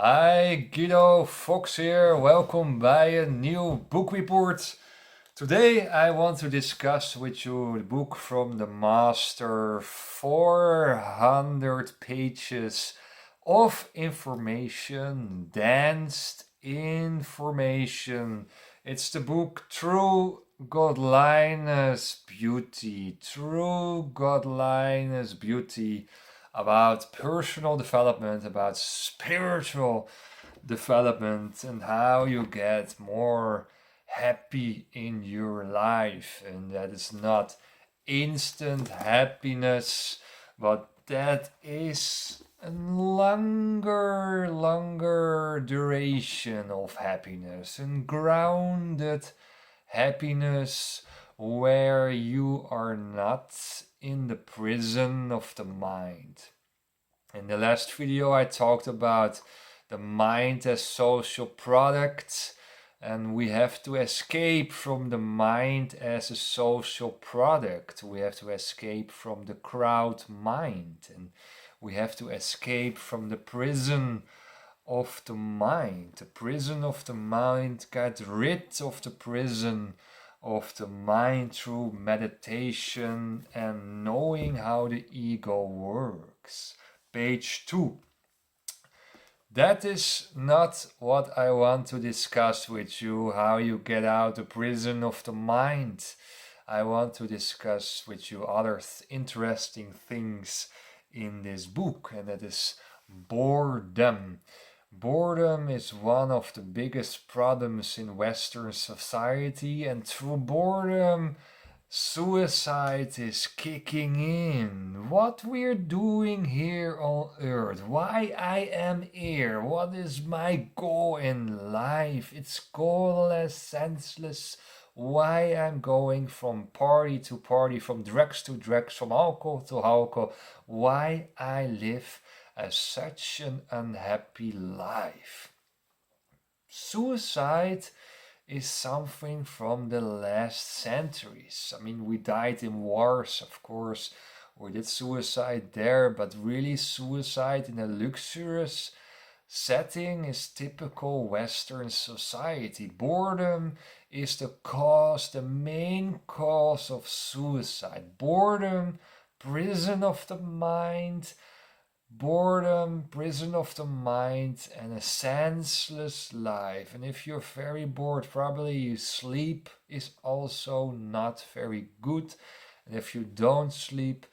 Hi, Guido Fox here. Welcome by a new book report. Today I want to discuss with you the book from the master, 400 pages of information, danced information. It's the book True Godliness Beauty. True Godliness Beauty, about personal development, about spiritual development, and how you get more happy in your life. And that is not instant happiness, but that is a longer duration of happiness, and grounded happiness where you are not in the prison of the mind. In the last video, I talked about the mind as social product, and we have to escape from the mind as a social product. We have to escape from the crowd mind, and we have to escape from the prison of the mind. The prison of the mind, get rid of the prison of the mind through meditation and knowing how the ego works. Page 2. That is not what I want to discuss with you, how you get out the prison of the mind. I want to discuss with you other interesting things in this book, and that is boredom. Boredom is one of the biggest problems in Western society, and through boredom, suicide is kicking in. What we're doing here on earth, why I am here, what is my goal in life? It's goalless, senseless. Why I'm going from party to party, from drugs to drugs, from alcohol to alcohol. Why I live as such an unhappy life. Suicide is something from the last centuries. I mean, we died in wars, of course, or did suicide there, but really suicide in a luxurious setting is typical Western society. Boredom is the cause, the main cause of suicide. Boredom, prison of the mind, boredom, prison of the mind, and a senseless life. And if you're very bored, probably you sleep is also not very good. And if you don't sleep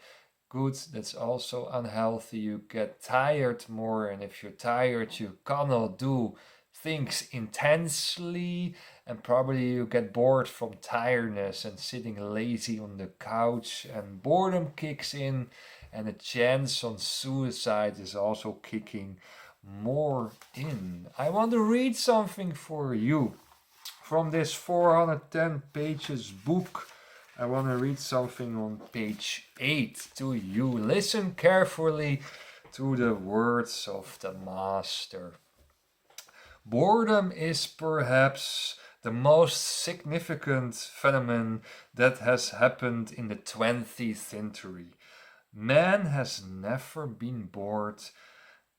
good, that's also unhealthy. You get tired more, and if you're tired, you cannot do things intensely, and probably you get bored from tiredness and sitting lazy on the couch, and boredom kicks in, and the chance on suicide is also kicking more in. I want to read something for you from this 410 pages book. I want to read something on page 8 to you. Listen carefully to the words of the master. Boredom is perhaps the most significant phenomenon that has happened in the 20th century. Man has never been bored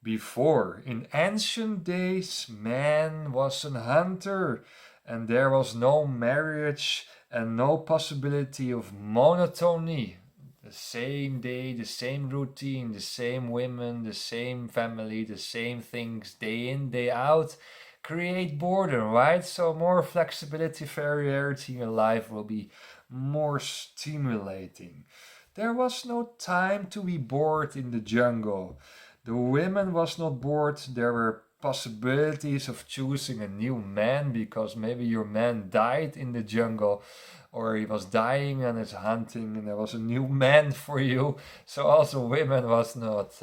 before. In ancient days, man was a hunter, and there was no marriage and no possibility of monotony. The same day, the same routine, the same women, the same family, the same things, day in, day out, create boredom, right? So more flexibility, variety in your life will be more stimulating. There was no time to be bored in the jungle. The women was not bored. There were possibilities of choosing a new man, because maybe your man died in the jungle, or he was dying and is hunting, and there was a new man for you. So also women was not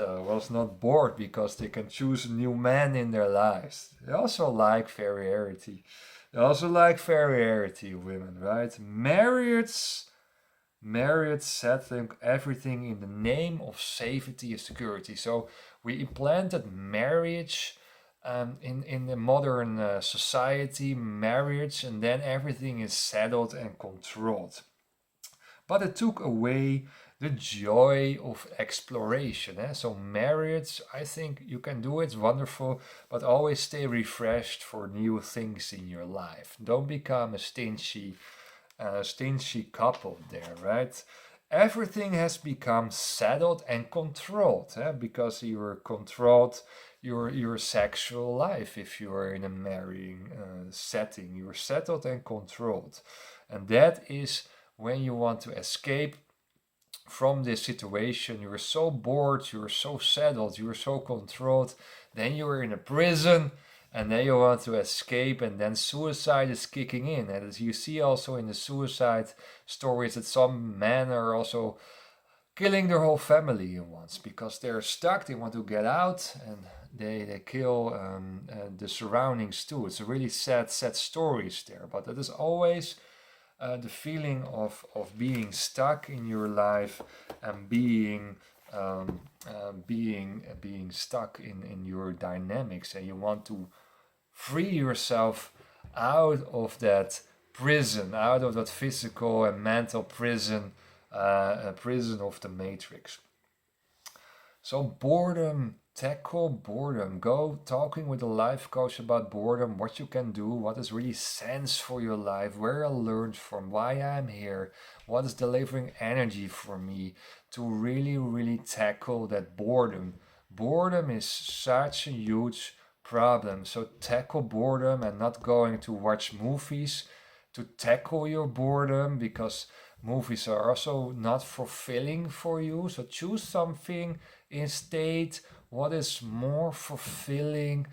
bored, because they can choose a new man in their lives. They also like variety. Women, right? Marriage settling everything in the name of safety and security. So we implanted marriage in the modern society, marriage, and then everything is settled and controlled. But it took away the joy of exploration. So marriage, I think you can do it, wonderful, but always stay refreshed for new things in your life. Don't become a stingy couple there, right? Everything has become settled and controlled, because you're controlled your sexual life. If you are in a marrying setting, you're settled and controlled, and that is when you want to escape from this situation. You're so bored, you're so settled, you're so controlled, then you're in a prison, and then you want to escape, and then suicide is kicking in. And as you see also in the suicide stories, that some men are also killing their whole family at once because they're stuck, they want to get out, and they kill the surroundings too. It's a really sad stories there, but it is always the feeling of being stuck in your life and being stuck in your dynamics, and you want to free yourself out of that prison, out of that physical and mental prison, a prison of the matrix. So boredom, tackle boredom. Go talking with a life coach about boredom, what you can do, what is really sense for your life, where I learned from, why I'm here, what is delivering energy for me to really tackle that boredom. Boredom is such a huge problem. So tackle boredom and not going to watch movies to tackle your boredom, because movies are also not fulfilling for you. So choose something instead what is more fulfilling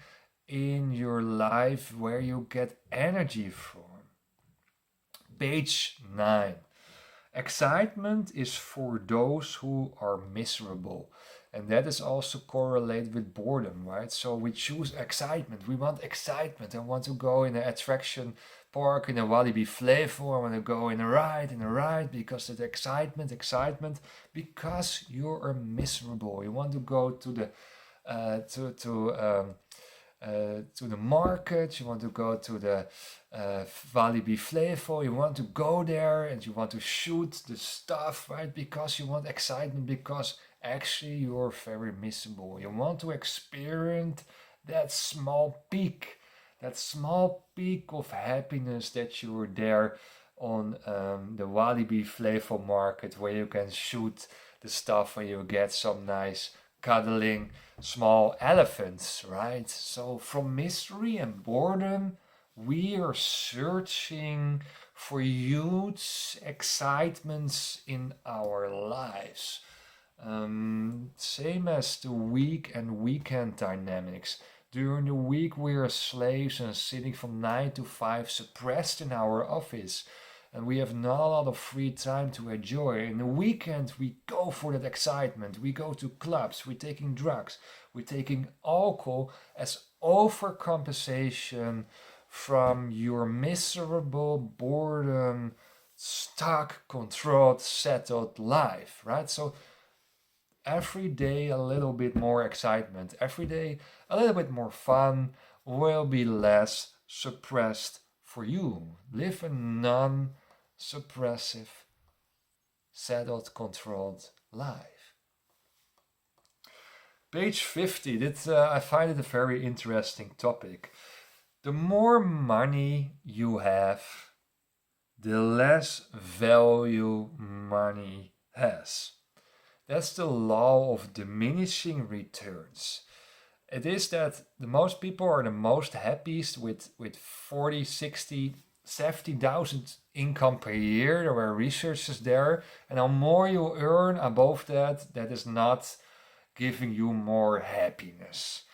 in your life, where you get energy from. Page 9. Excitement is for those who are miserable. And that is also correlated with boredom, right? So we choose excitement. We want excitement. I want to go in an attraction park in a Walibi flavor. I want to go in a ride, because of the excitement, because you are miserable. You want to go to the to the market, you want to go to the Walibi flavor, you want to go there and you want to shoot the stuff, right? Because you want excitement, because actually you're very miserable. You want to experience that small peak of happiness that you were there on the Walibi flavor market, where you can shoot the stuff and you get some nice cuddling small elephants, right? So from mystery and boredom, we are searching for huge excitements in our lives. Same as the week and weekend dynamics. During the week, we are slaves and sitting from 9 to 5 suppressed in our office. And we have not a lot of free time to enjoy. In the weekend, we go for that excitement. We go to clubs, we're taking drugs, we're taking alcohol as overcompensation from your miserable boredom, stuck, controlled, settled life, right? So every day a little bit more excitement, every day a little bit more fun will be less suppressed for you. Live a non-suppressive, settled, controlled life. Page 50. I find it a very interesting topic. The more money you have, the less value money has. That's the law of diminishing returns. It is that the most people are the most happiest with 40, 60, 70,000 income per year. There were researchers there. And the more you earn above that, that is not giving you more happiness.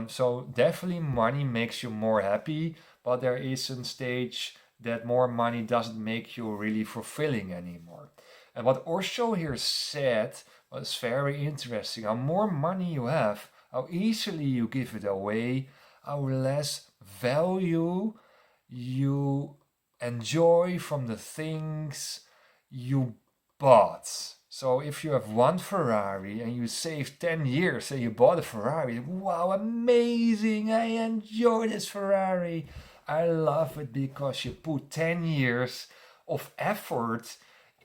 So definitely money makes you more happy, but there is a stage that more money doesn't make you really fulfilling anymore. And what Osho here said was very interesting. How more money you have, how easily you give it away, how less value you enjoy from the things you bought. So if you have one Ferrari and you saved 10 years and you bought a Ferrari, wow, amazing, I enjoy this Ferrari. I love it because you put 10 years of effort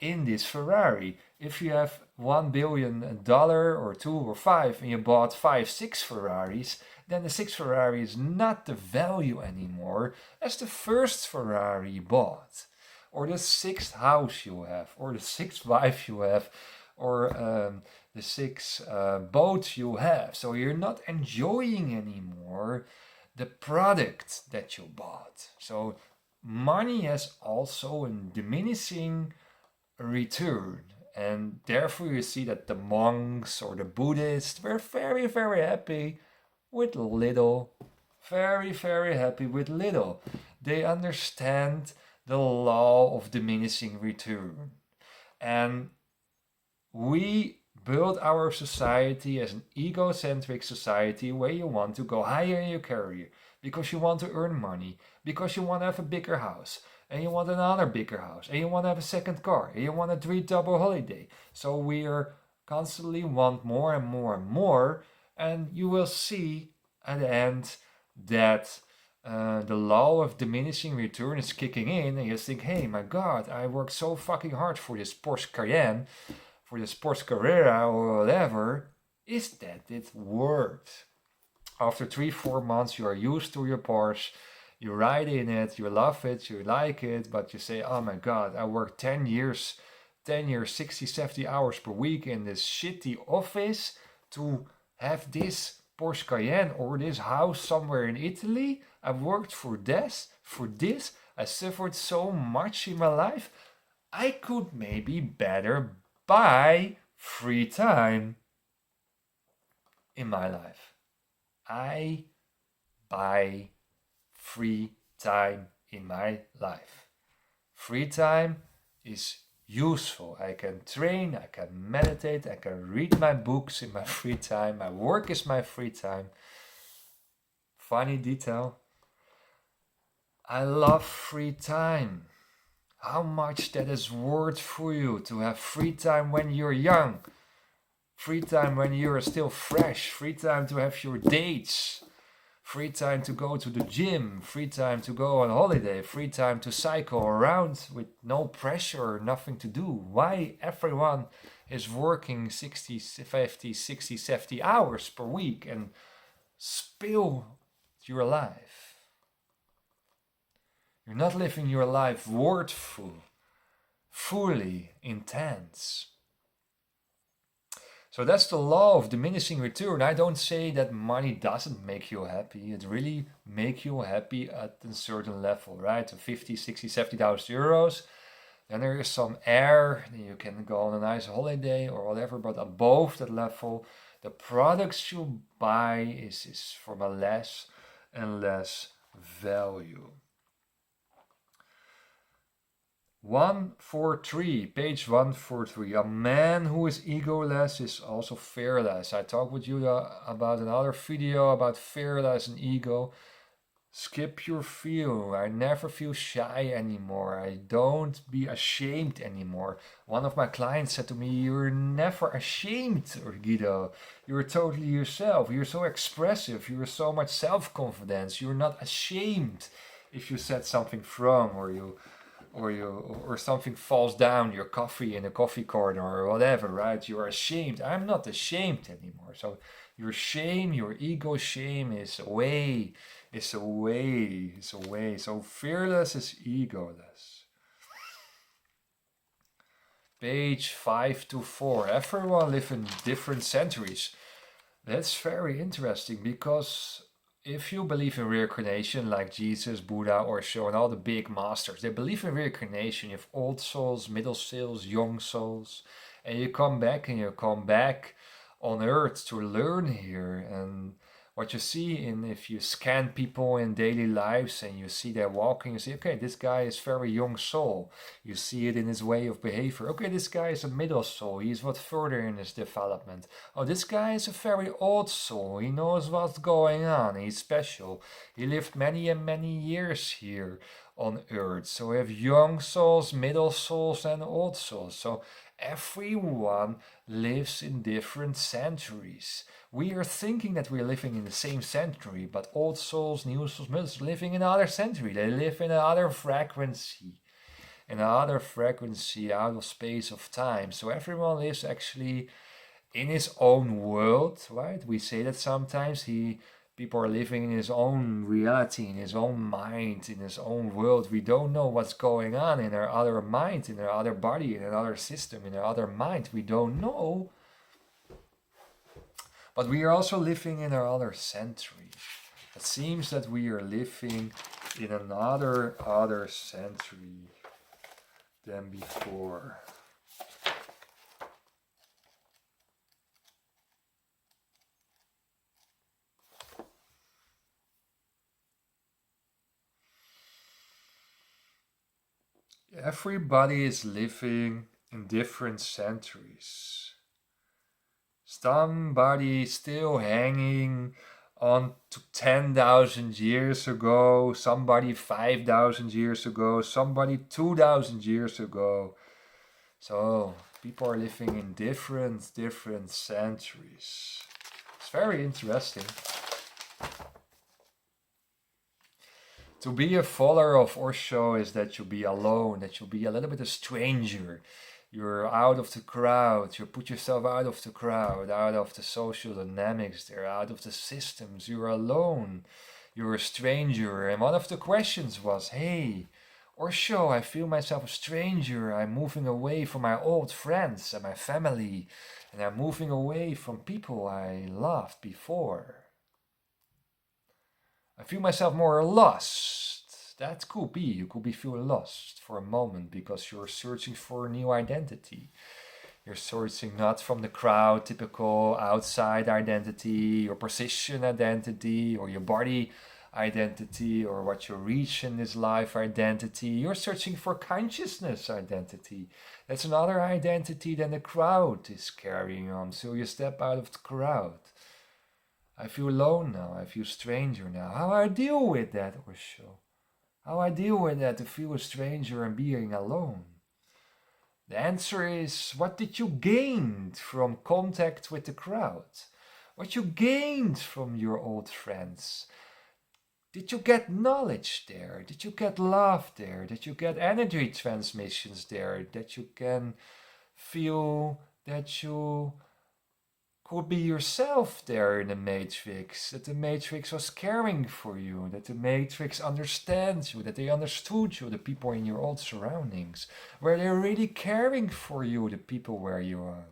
in this Ferrari. If you have $1 billion or two or five and you bought 5, 6 Ferraris, then the sixth Ferrari is not the value anymore as the first Ferrari you bought, or the sixth house you have, or the sixth wife you have, or the sixth boat you have. So you're not enjoying anymore the product that you bought. So money has also a diminishing return. And therefore you see that the monks or the Buddhists were very, very happy with little. Very, very happy with little. They understand the law of diminishing return. And we build our society as an egocentric society where you want to go higher in your career because you want to earn money, because you want to have a bigger house, and you want another bigger house, and you want to have a second car, and you want a 3 double holiday. So we are constantly want more and more and more, and you will see at the end that the law of diminishing return is kicking in, and you think, hey, my God, I worked so fucking hard for this Porsche Cayenne, for this Porsche Carrera or whatever. Is that it worth? After 3-4 months, you are used to your Porsche. You ride in it, you love it, you like it, but you say, oh my God, I worked 10 years, 60, 70 hours per week in this shitty office to have this Porsche Cayenne or this house somewhere in Italy. I've worked for this. I suffered so much in my life. I could maybe better buy free time in my life. I buy free time in my life. Free time is useful. I can train, I can meditate, I can read my books in my free time. My work is my free time. Funny detail. I love free time. How much that is worth for you to have free time when you're young. Free time when you're still fresh. Free time to have your dates. Free time to go to the gym, free time to go on holiday, free time to cycle around with no pressure, nothing to do. Why everyone is working 60, 50, 60, 70 hours per week and spill your life? You're not living your life worthful, fully intense. So that's the law of diminishing return. I don't say that money doesn't make you happy. It really makes you happy at a certain level, right? So 50, 60, 70,000 euros. Then there is some air. Then you can go on a nice holiday or whatever. But above that level, the products you buy is from a less and less value. 143, page 143. A man who is egoless is also fearless. I talked with you about another video about fearless and ego. Skip your fear. I never feel shy anymore. I don't be ashamed anymore. One of my clients said to me, you're never ashamed, Guido. You're totally yourself. You're so expressive. You're so much self-confidence. You're not ashamed if you said something wrong or something falls down your coffee in a coffee corner or whatever, right? You're ashamed. I'm not ashamed anymore. So your shame, your ego shame is away. It's away. It's away. So fearless is egoless. Page 524. Everyone live in different centuries. That's very interesting because if you believe in reincarnation like Jesus, Buddha, or so, and all the big masters, they believe in reincarnation. You have old souls, middle souls, young souls, and you come back on earth to learn here. And what you see if you scan people in daily lives and you see they're walking, you see, okay, this guy is very young soul. You see it in his way of behavior. Okay, this guy is a middle soul. He's what further in his development. Oh, this guy is a very old soul. He knows what's going on. He's special. He lived many and many years here on earth. So we have young souls, middle souls, and old souls. So everyone lives in different centuries. We are thinking that we're living in the same century, but old souls, new souls, middle souls living in another century. They live in another frequency. in another frequency out of space of time. So everyone lives actually in his own world, right? We say that sometimes people are living in his own reality, in his own mind, in his own world. We don't know what's going on in our other mind, in our other body, in another system, in our other mind. We don't know. But we are also living in our other century. It seems that we are living in another other century than before. Everybody is living in different centuries. Somebody still hanging on to 10,000 years ago, somebody 5,000 years ago, somebody 2,000 years ago. So people are living in different centuries. It's very interesting. To be a follower of Osho is that you be alone, that you be a little bit a stranger. You're out of the crowd, you put yourself out of the crowd, out of the social dynamics there, out of the systems. You're alone, you're a stranger. And one of the questions was, hey, Osho, I feel myself a stranger. I'm moving away from my old friends and my family, and I'm moving away from people I loved before. I feel myself more lost. That could be. You could be feeling lost for a moment because you're searching for a new identity. You're searching not from the crowd, typical outside identity, your position identity, or your body identity, or what you reach in this life identity. You're searching for consciousness identity. That's another identity than the crowd is carrying on. So you step out of the crowd. I feel alone now, I feel stranger now. How I deal with that, Osho? How I deal with that, to feel a stranger and being alone? The answer is, what did you gain from contact with the crowd? What you gained from your old friends? Did you get knowledge there? Did you get love there? Did you get energy transmissions there? That you can feel that you could be yourself there in the Matrix, that the Matrix was caring for you, that the Matrix understands you, that they understood you, the people in your old surroundings, where they're really caring for you, the people where you are.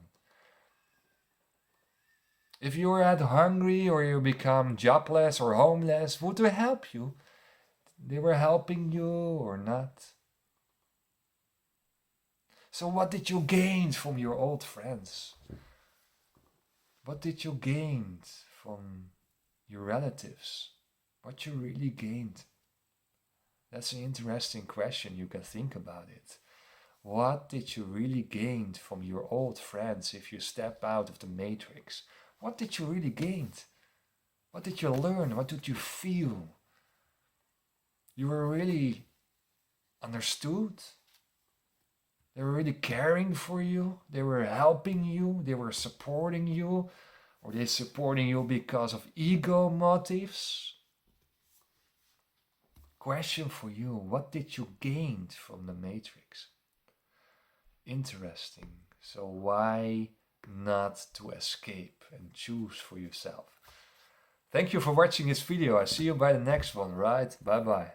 If you're at hungry or you become jobless or homeless, would they help you? They were helping you or not? So what did you gain from your old friends? What did you gain from your relatives? What you really gained? That's an interesting question. You can think about it. What did you really gain from your old friends if you step out of the matrix? What did you really gain? What did you learn? What did you feel? You were really understood? They were really caring for you. They were helping you. They were supporting you. Or they supporting you because of ego motives? Question for you. What did you gain from the Matrix? Interesting. So why not to escape and choose for yourself? Thank you for watching this video. I see you by the next one, right? Bye bye.